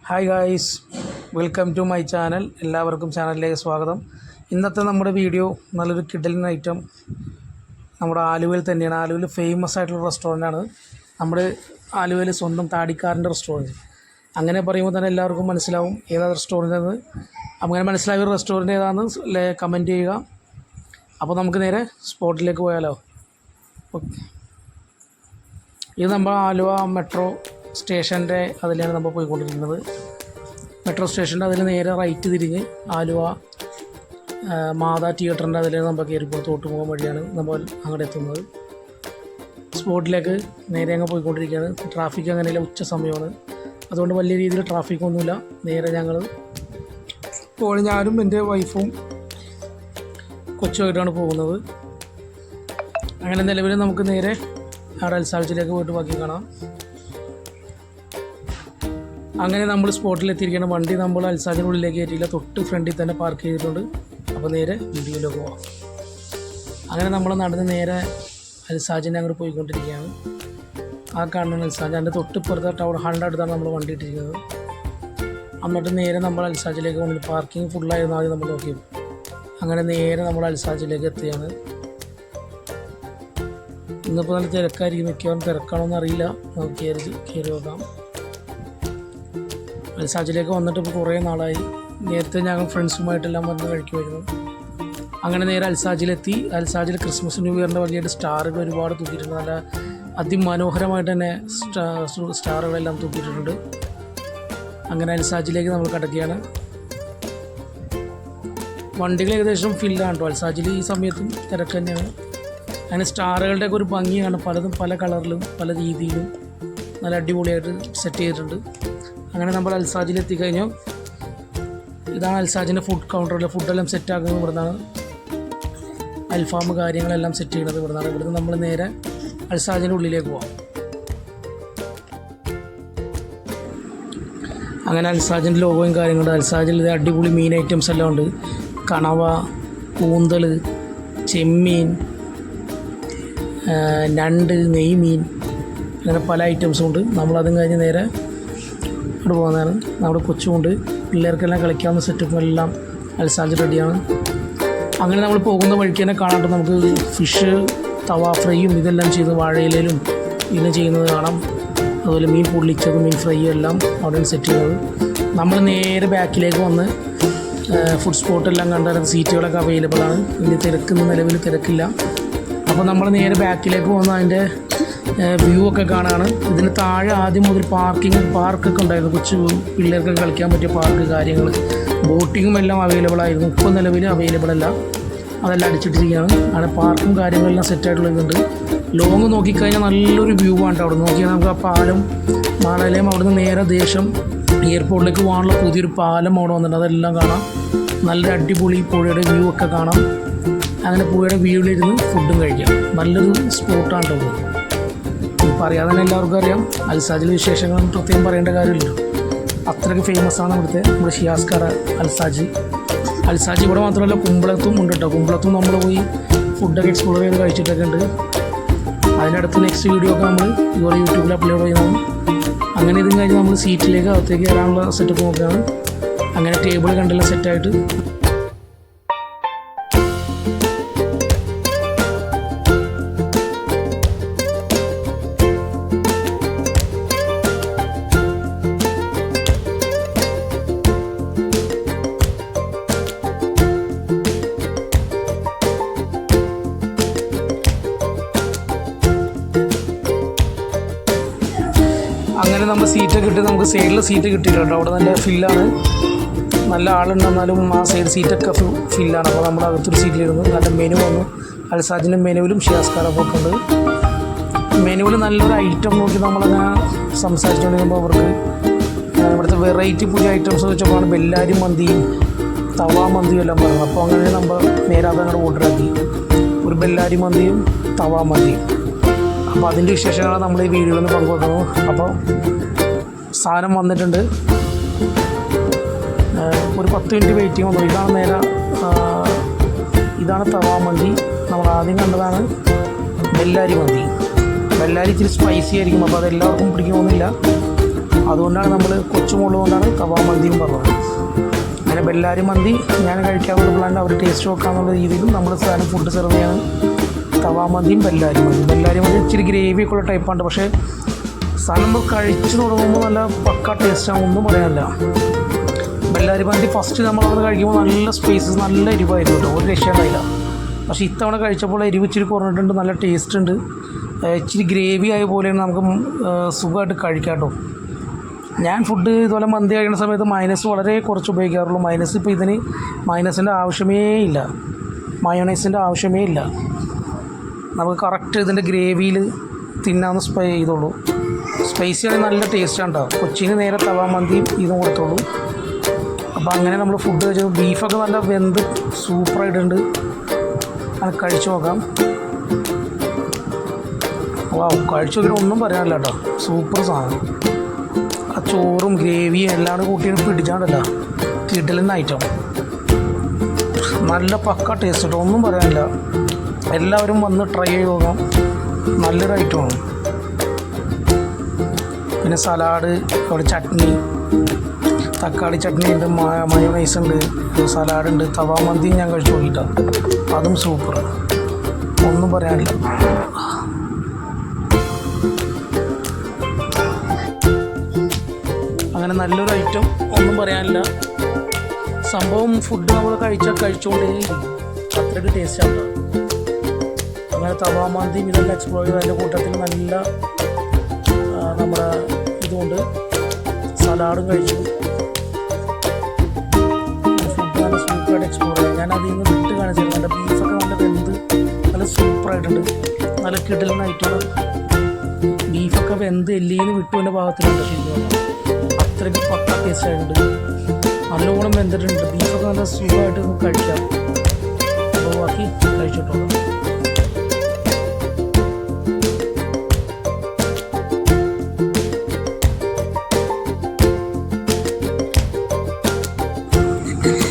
Hi guys, welcome to my channel. എല്ലാവർക്കും ചാനലിലേക്ക് സ്വാഗതം. ഇന്നത്തെ നമ്മുടെ വീഡിയോ നല്ലൊരു കിഡിലൻ ഐറ്റം നമ്മുടെ ആലുവയിൽ തന്നെയാണ്. ആലുവയിൽ ഫേമസ് ആയിട്ടുള്ള റെസ്റ്റോറൻ്റാണ് നമ്മുടെ ആലുവയിൽ സ്വന്തം താടിക്കാരൻ്റെ റെസ്റ്റോറൻറ്റ്. അങ്ങനെ പറയുമ്പോൾ തന്നെ എല്ലാവർക്കും മനസ്സിലാവും ഏതാണ് റെസ്റ്റോറൻ്റ് എന്ന്. അങ്ങനെ മനസ്സിലായ ഒരു റെസ്റ്റോറൻറ്റ് ഏതാണെന്ന് കമൻറ്റ് ചെയ്യുക. അപ്പോൾ നമുക്ക് നേരെ സ്പോട്ടിലേക്ക് പോയാലോ. ഇത് നമ്മൾ ആലുവ മെട്രോ സ്റ്റേഷൻ്റെ അതിലാണ് നമ്മൾ പോയിക്കൊണ്ടിരിക്കുന്നത്. മെട്രോ സ്റ്റേഷൻ്റെ അതിൽ നേരെ റൈറ്റ് തിരിഞ്ഞ് ആലുവ മാതാ തിയേറ്ററിൻ്റെ അതിൽ നമ്മൾ കയറിപ്പോൾ തോട്ടുമുഖം വഴിയാണ് നമ്മൾ അങ്ങോട്ട് എത്തുന്നത്. സ്പോട്ടിലേക്ക് നേരെ അങ്ങ് പോയിക്കൊണ്ടിരിക്കുകയാണ്. ട്രാഫിക് അങ്ങനെയല്ല, ഉച്ച സമയമാണ്, അതുകൊണ്ട് വലിയ രീതിയിൽ ട്രാഫിക്കൊന്നുമില്ല. നേരെ ഞങ്ങൾ ഇപ്പോൾ ഞാനും എൻ്റെ വൈഫും കൊച്ചുമായിട്ടാണ് പോകുന്നത്. അങ്ങനെ നിലവിൽ നമുക്ക് നേരെ അവിടെ അൽസാൾജിലേക്ക് പോയിട്ട് ബാക്കി കാണാം. അങ്ങനെ നമ്മൾ സ്പോട്ടിലെത്തിയിരിക്കണം. വണ്ടി നമ്മൾ അൽസാജിനുള്ളിലേക്ക് കയറ്റിയില്ല, തൊട്ട് ഫ്രണ്ടിൽ തന്നെ പാർക്ക് ചെയ്തിട്ടുണ്ട്. അപ്പോൾ നേരെ വീഡിയോയിലേക്ക് പോവാം. അങ്ങനെ നമ്മൾ നടന്ന് നേരെ അൽസാജിൻ്റെ അങ്ങോട്ട് പോയിക്കൊണ്ടിരിക്കുകയാണ്. ആ കാണുന്ന അൽസാജ്, അതിൻ്റെ തൊട്ടിപ്പുറത്തെ ടൗൺ ഹാളിൻ്റെ അടുത്താണ് നമ്മൾ വണ്ടി ഇട്ടിരിക്കുന്നത്. എന്നിട്ട് നേരെ നമ്മൾ അൽസാജിലേക്ക് വന്നിട്ട് പാർക്കിംഗ് ഫുള്ളായിരുന്നു ആദ്യം നമ്മൾ നോക്കിയത്. അങ്ങനെ നേരെ നമ്മൾ അൽസാജിലേക്ക് എത്തുകയാണ്. ഇന്നിപ്പോൾ നല്ല തിരക്കായിരിക്കും, മിക്കവാറും തിരക്കാണോന്ന് അറിയില്ല. നമുക്ക് കയറി നോക്കാം. അൽസാജിലേക്ക് വന്നിട്ട് ഇപ്പോൾ കുറേ നാളായി. നേരത്തെ ഞങ്ങൾ ഫ്രണ്ട്സുമായിട്ടെല്ലാം വന്ന് കഴിക്കുമായിരുന്നു. അങ്ങനെ നേരെ അൽസാജിലെത്തി. അൽസാജിൽ ക്രിസ്മസ് ന്യൂ ഇയറിൻ്റെ വലിയ സ്റ്റാറുകൾ ഒരുപാട് തൂക്കിയിട്ടുണ്ട്. നല്ല അതിമനോഹരമായിട്ട് തന്നെ സ്റ്റാറുകളെല്ലാം തൂക്കിയിട്ടുണ്ട്. അങ്ങനെ അൽസാജിലേക്ക് നമ്മൾ കിടക്കുകയാണ്. വണ്ടികൾ ഏകദേശം ഫില്ലാണ് കേട്ടോ. അൽസാജിൽ ഈ സമയത്തും തിരക്ക് തന്നെയാണ്. അങ്ങനെ സ്റ്റാറുകളുടെയൊക്കെ ഒരു ഭംഗിയാണ്. പലതും പല കളറിലും പല രീതിയിലും നല്ല അടിപൊളിയായിട്ട് സെറ്റ് ചെയ്തിട്ടുണ്ട്. അങ്ങനെ നമ്മൾ അൽസാജിൽ എത്തിക്കഴിഞ്ഞു. ഇതാണ് അൽസാജിൻ്റെ ഫുഡ് കൗണ്ടറിൽ ഫുഡെല്ലാം സെറ്റാക്കുന്നത് ഇവിടുന്നാണ്. അൽഫാം കാര്യങ്ങളെല്ലാം സെറ്റ് ചെയ്യുന്നത് ഇവിടുന്നാണ്. ഇവിടുന്ന് നമ്മൾ നേരെ അൽസാജിൻ്റെ ഉള്ളിലേക്ക് പോകാം. അങ്ങനെ അൽസാജിൻ്റെ ലോഗോയും കാര്യങ്ങളുണ്ട്. അൽസാജിൽ ഇത് അടിപൊളി മീൻ ഐറ്റംസ് എല്ലാം ഉണ്ട്. കണവ, കൂന്തൽ, ചെമ്മീൻ, ഞണ്ട്, നെയ്മീൻ, അങ്ങനെ പല ഐറ്റംസും ഉണ്ട്. നമ്മളതും കഴിഞ്ഞ് നേരെ അവിടെ പോകുന്നതാണ്. നമ്മുടെ കൊച്ചുകൊണ്ട് പിള്ളേർക്കെല്ലാം കളിക്കാവുന്ന സെറ്റപ്പുകളെല്ലാം അൽസാജ് റെഡിയാണ്. അങ്ങനെ നമ്മൾ പോകുന്ന വഴിക്ക് തന്നെ കാണാണ്ട് നമുക്ക് ഫിഷ് തവ ഫ്രൈയും ഇതെല്ലാം ചെയ്ത് വാഴയിലും ഇങ്ങനെ ചെയ്യുന്നത് കാണാം. അതുപോലെ മീൻ പൊള്ളിച്ചതും മീൻ ഫ്രൈയും എല്ലാം അവിടെ സെറ്റ് ചെയ്യുന്നത്. നമ്മൾ നേരെ ബാക്കിലേക്ക് വന്ന് ഫുഡ് സ്പോട്ടെല്ലാം കണ്ടാൽ സീറ്റുകളൊക്കെ അവൈലബിൾ ആണ്. വലിയ തിരക്കുന്ന നിലവിൽ തിരക്കില്ല. അപ്പോൾ നമ്മൾ നേരെ ബാക്കിലേക്ക് പോകുന്ന അതിൻ്റെ വ്യൂ ഒക്കെ കാണാനാണ്. ഇതിന് താഴെ ആദ്യം മുതൽ പാർക്കൊക്കെ ഉണ്ടായിരുന്നു. കൊച്ചു പിള്ളേർക്ക് കളിക്കാൻ പറ്റിയ പാർക്ക് കാര്യങ്ങൾ, ബോട്ടിങ്ങും എല്ലാം അവൈലബിൾ ആയിരുന്നു. ഇപ്പോൾ നിലവിൽ അവൈലബിൾ അല്ല, അതെല്ലാം അടിച്ചിട്ടിരിക്കുകയാണ്. അവിടെ പാർക്കും കാര്യങ്ങളെല്ലാം സെറ്റായിട്ടുള്ള ഇതുണ്ട്. ലോങ് നോക്കിക്കഴിഞ്ഞാൽ നല്ലൊരു വ്യൂ ആണ് അവിടെ നോക്കിയാൽ. നമുക്ക് ആ പാലം മാളയിലേയും അവിടുന്ന് നേരെ ദേശം എയർപോർട്ടിലേക്ക് പോകാനുള്ള പുതിയൊരു പാലം അവിടെ വന്നിട്ടുണ്ട്. അതെല്ലാം കാണാം. നല്ലൊരു അടിപൊളി പുഴയുടെ വ്യൂ ഒക്കെ കാണാം. അങ്ങനെ പുഴയുടെ വ്യൂവിലിരുന്ന് ഫുഡും കഴിക്കാം. നല്ലൊരു സ്പോട്ടാണ് കേട്ടോ. പറയാതെ തന്നെ എല്ലാവർക്കും അറിയാം. അൽസാജിലെ വിശേഷങ്ങളും പ്രത്യേകം പറയേണ്ട കാര്യമില്ലല്ലോ, അത്രയ്ക്ക് ഫേമസ് ആണ് ഇവിടുത്തെ നമ്മുടെ ഷിയാസ്കർ അൽസാജ്. അൽസാജ് ഇവിടെ മാത്രമല്ല, കുമ്പളത്തും ഉണ്ട് കേട്ടോ. കുമ്പളത്തും നമ്മൾ പോയി ഫുഡൊക്കെ എക്സ്പ്ലോർ ചെയ്ത് കഴിച്ചിട്ടൊക്കെ ഉണ്ട്. അതിനടുത്ത് നെക്സ്റ്റ് വീഡിയോ ഒക്കെ നമ്മൾ ഇതുപോലെ യൂട്യൂബിൽ അപ്ലോഡ് ചെയ്യുന്നതാണ്. അങ്ങനെ ഇതും കഴിഞ്ഞ് നമ്മൾ സീറ്റിലേക്ക് അകത്തേക്ക് കയറാനുള്ള സെറ്റപ്പ് നോക്കുകയാണ്. അങ്ങനെ ടേബിൾ കണ്ടെല്ലാം സെറ്റായിട്ട് അങ്ങനെ നമ്മൾ സീറ്റൊക്കെ കിട്ടി. നമുക്ക് സൈഡിൽ സീറ്റ് കിട്ടിയിട്ടുണ്ട്. അവിടെ നല്ല ഫില്ലാണ്, നല്ല ആളുണ്ടെന്നാലും ആ സൈഡ് സീറ്റൊക്കെ ഫില്ലാണ്. അപ്പോൾ നമ്മൾ അകത്തൊരു സീറ്റിലിരുന്നു. നല്ല മെനു വന്നു. അൽസാജിൻ്റെ മെനുവിലും ഷിയാസ്കാർ പോയിട്ടുണ്ട്. മെനുവിൽ നല്ലൊരു ഐറ്റം നോക്കി നമ്മളങ്ങനെ സംസാരിച്ചുകൊണ്ടിരിക്കുമ്പോൾ അവർക്ക് ഇവിടുത്തെ വെറൈറ്റി പുതിയ ഐറ്റംസ് വെച്ചപ്പോഴാണ് ബെല്ലാരി മന്തിയും തവ മന്തിയും എല്ലാം പറയുന്നത്. അപ്പോൾ അങ്ങനെ നമ്മൾ നേരെ അതങ്ങോട്ട് ഓർഡറാക്കി, ഒരു ബെല്ലാരി മന്തിയും തവ മന്തിയും. അപ്പോൾ അതിൻ്റെ വിശേഷങ്ങളാണ് നമ്മൾ ഈ വീഡിയോയിൽ നിന്ന് പങ്കുവെക്കുന്നത്. അപ്പോൾ സാധനം വന്നിട്ടുണ്ട്. ഒരു 10 മിനിറ്റ് വെയിറ്റിംഗ് വന്നു. ഇതാണ് നേരെ ഇതാണ് തവ മന്തി. നമ്മൾ ആദ്യം കണ്ടതാണ് ബെല്ലാരി മന്തി. ബെല്ലാരി ഇച്ചിരി സ്പൈസി ആയിരിക്കും, അപ്പോൾ അതെല്ലാവർക്കും പിടിക്കുമൊന്നുമില്ല. അതുകൊണ്ടാണ് നമ്മൾ കൊച്ചുമുള്ളതുകൊണ്ടാണ് തവാ മന്തിയും പറഞ്ഞത്. അങ്ങനെ ബെല്ലാരി മന്തി ഞാൻ കഴിക്കാറുള്ള പ്ലാൻ അവർ ടേസ്റ്റ് നോക്കാമെന്നുള്ള രീതിയിലും നമ്മൾ സാധനം ഫുഡ് സെർവ് ചെയ്യാണ്. തവാ മന്തിയും ബെല്ലാരി മന്തി ഇച്ചിരി ഗ്രേവിയൊക്കെ ഉള്ള ടൈപ്പാണ്. പക്ഷേ സാധനം നമ്മൾ കഴിച്ച് തുടങ്ങുമ്പോൾ നല്ല പക്ക ടേസ്റ്റാണ്, ഒന്നും പറയാനില്ല. ബെല്ലാരി മന്തി ഫസ്റ്റ് നമ്മളവിടെ കഴിക്കുമ്പോൾ നല്ല സ്പേസസ്, നല്ല എരിവായിരുന്നു കേട്ടോ, ഒരു രക്ഷയുണ്ടായില്ല. പക്ഷേ ഇത്തവണ കഴിച്ചപ്പോൾ എരിവ് ഇച്ചിരി കുറഞ്ഞിട്ടുണ്ട്, നല്ല ടേസ്റ്റ് ഉണ്ട്. ഇച്ചിരി ഗ്രേവി ആയ പോലെയാണ്, നമുക്ക് സുഖമായിട്ട് കഴിക്കാം കേട്ടോ. ഞാൻ ഫുഡ് ഇതുപോലെ മന്തി കഴിക്കുന്ന സമയത്ത് മൈനസ് വളരെ കുറച്ച് ഉപയോഗിക്കാറുള്ളൂ. മൈനസ് ഇപ്പോൾ ഇതിന് മൈനസിൻ്റെ ആവശ്യമേ ഇല്ല, മയോണൈസിൻ്റെ ആവശ്യമേ ഇല്ല. നമുക്ക് കറക്റ്റ് ഇതിൻ്റെ ഗ്രേവിയിൽ തിന്നാന്ന് ചെയ്തോളൂ. സ്പൈസി ആണെങ്കിൽ നല്ല ടേസ്റ്റാണ് കേട്ടോ. കൊച്ചിന് നേരെ തവാ മന്തിയും ഇതും കൊടുത്തോളൂ. അപ്പോൾ അങ്ങനെ നമ്മൾ ഫുഡ് കഴിച്ചു. ബീഫൊക്കെ നല്ല വെന്ത് സൂപ്പറായിട്ടുണ്ട്. അത് കഴിച്ചു നോക്കാം. കഴിച്ചു നോക്കിയിട്ട് ഒന്നും പറയാനില്ല കേട്ടോ, സൂപ്പർ സാധനം. ആ ചോറും ഗ്രേവിയും എല്ലാം കൂട്ടി പിടിച്ചാണ്ടല്ല, കിടലുന്ന ഐറ്റം, നല്ല പക്ക ടേസ്റ്റ് കേട്ടോ, ഒന്നും പറയാനില്ല. എല്ലാവരും വന്ന് ട്രൈ ചെയ്ത് നോക്കാം, നല്ലൊരു ഐറ്റമാണ്. പിന്നെ സലാഡ്, അവിടെ ചട്നി, തക്കാളി ചട്നി ഉണ്ട്, മയോണൈസ് ഉണ്ട്, സലാഡുണ്ട്. തവാ മന്തി ഞാൻ കഴിച്ചു നോക്കിയിട്ടാണ്, അതും സൂപ്പർ, ഒന്നും പറയാനില്ല. അങ്ങനെ നല്ലൊരു ഐറ്റം, ഒന്നും പറയാനില്ല. സംഭവം ഫുഡ് നമ്മൾ കഴിച്ചുകൊണ്ടേ അത്രയ്ക്ക് ടേസ്റ്റാണ്. അങ്ങനെ തവാ മന്തിയും ഇതെല്ലാം എക്സ്പ്ലോർ ചെയ്ത് അതിൻ്റെ കൂട്ടത്തിൽ നല്ല നമ്മുടെ ഇതുകൊണ്ട് സലാഡും കഴിച്ചു. ഫുഡ് നല്ല സൂപ്പറായിട്ട് എക്സ്പ്ലോർ ചെയ്യാം. ഞാൻ അതിൽ നിന്ന് വിട്ട് കാണിച്ചിരുന്നു. എൻ്റെ ബീഫൊക്കെ നല്ല വെന്ത് നല്ല സൂപ്പറായിട്ടുണ്ട്, നല്ല കിടലുന്ന ഐറ്റമാണ്. ബീഫൊക്കെ വെന്ത് എല്ലിയിൽ വിട്ടുവിൻ്റെ ഭാഗത്തിലുണ്ട്. ശരിക്കും അത്രയ്ക്ക് പക്ക ടേസ്റ്റ് ആയിട്ടുണ്ട്, നല്ലോണം വെന്തിട്ടുണ്ട്. ബീഫൊക്കെ നല്ല സുഖമായിട്ട് നമുക്ക് കഴിക്കാം. അപ്പോൾ ബാക്കി കഴിച്ചിട്ടുള്ളൂ.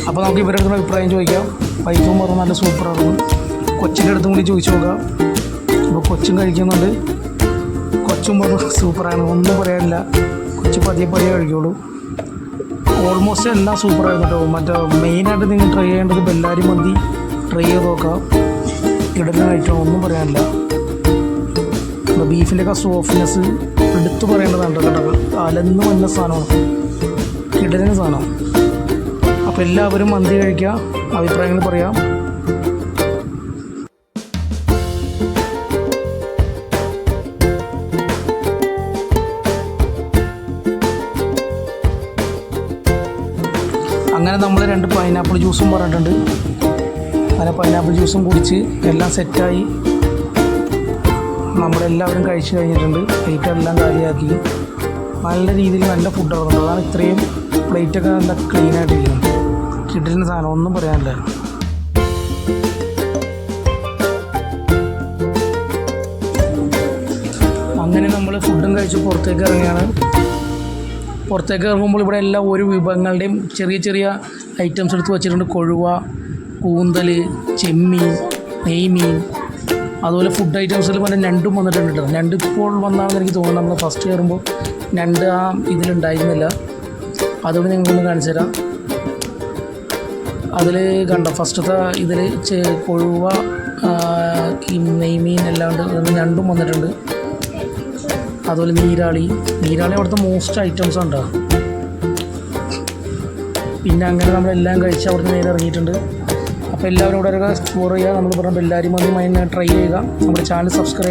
അപ്പോൾ നമുക്ക് ഇവരുടെ അടുത്തുള്ള അഭിപ്രായം ചോദിക്കാം. വൈഫും പറഞ്ഞു നല്ല സൂപ്പറായിരുന്നു. കൊച്ചിൻ്റെ അടുത്തും കൂടി ചോദിച്ചു നോക്കാം. അപ്പോൾ കൊച്ചും കഴിക്കുന്നുണ്ട്. കൊച്ചും പറഞ്ഞു സൂപ്പറാണ്, ഒന്നും പറയാനില്ല. കൊച്ചു പതിയെ കഴിക്കുള്ളൂ. ഓൾമോസ്റ്റ് എല്ലാം സൂപ്പറായിരുന്നു കേട്ടോ. മറ്റേ മെയിനായിട്ട് നിങ്ങൾ ട്രൈ ചെയ്യേണ്ടത് ബെല്ലാരി മന്തി ട്രൈ ചെയ്ത് നോക്കാം. കിടലിന് ഐറ്റം, ഒന്നും പറയാനില്ല. ബീഫിൻ്റെയൊക്കെ സോഫ്റ്റ്നെസ് എടുത്തു പറയേണ്ടതാണ് കേട്ടോ. അലന്ന് വന്ന സാധനമാണ്, കിടലിന് സാധനം. അപ്പോൾ എല്ലാവരും മന്തി കഴിക്കുക, അഭിപ്രായങ്ങൾ പറയാം. അങ്ങനെ നമ്മൾ 2 പൈനാപ്പിൾ ജ്യൂസും പറഞ്ഞിട്ടുണ്ട്. അങ്ങനെ പൈനാപ്പിൾ ജ്യൂസും കുടിച്ച് എല്ലാം സെറ്റായി. നമ്മളെല്ലാവരും കഴിച്ച് കഴിഞ്ഞിട്ടുണ്ട്. പ്ലേറ്റെല്ലാം കാലിയാക്കി നല്ല രീതിയിൽ നല്ല ഫുഡ് ഇറങ്ങുന്നുണ്ട്. അതാണ് ഇത്രയും പ്ലേറ്റൊക്കെ നല്ല ക്ലീനായിട്ടിരിക്കുന്നത്. കിടലിന് സാധനം, ഒന്നും പറയാനില്ല. അങ്ങനെ നമ്മൾ ഫുഡും കഴിച്ച് പുറത്തേക്ക് ഇറങ്ങിയാണ്. പുറത്തേക്ക് ഇറങ്ങുമ്പോൾ ഇവിടെ എല്ലാം ഓരോ വിഭവങ്ങളുടെയും ചെറിയ ചെറിയ ഐറ്റംസ് എടുത്ത് വെച്ചിട്ടുണ്ട്. കൊഴുവ, കൂന്തൽ, ചെമ്മീൻ, നെയ്മീൻ, അതുപോലെ ഫുഡ് ഐറ്റംസിൽ പറഞ്ഞാൽ ഞണ്ടും വന്നിട്ടുണ്ട് കേട്ടോ. ഞണ്ട് ഇപ്പോൾ വന്നാണെന്ന് എനിക്ക് തോന്നുന്നു. നമ്മൾ ഫസ്റ്റ് കയറുമ്പോൾ ഞണ്ട് ആ ഇതിലുണ്ടായിരുന്നില്ല. അതുകൊണ്ട് ഞങ്ങൾക്കൊന്ന് കാണിച്ചു തരാം. അതിൽ കണ്ടോ, ഫസ്റ്റത്തെ ഇതിൽ കൊഴുവ, നെയ്മീൻ എല്ലാം ഉണ്ട്. ഞണ്ടും വന്നിട്ടുണ്ട്. അതുപോലെ നീരാളി അവിടുത്തെ മോസ്റ്റ് ഐറ്റംസ് ഉണ്ടോ. പിന്നെ അങ്ങനെ നമ്മളെല്ലാം കഴിച്ച് അവിടുന്ന് നേരെ ഇറങ്ങിയിട്ടുണ്ട്. അപ്പോൾ എല്ലാവരും ഇവിടെ എക്സ്പ്ലോർ ചെയ്യുക. നമ്മൾ പറഞ്ഞ ബെല്ലാരി മന്തി ട്രൈ ചെയ്യുക. നമ്മുടെ ചാനൽ സബ്സ്ക്രൈബ്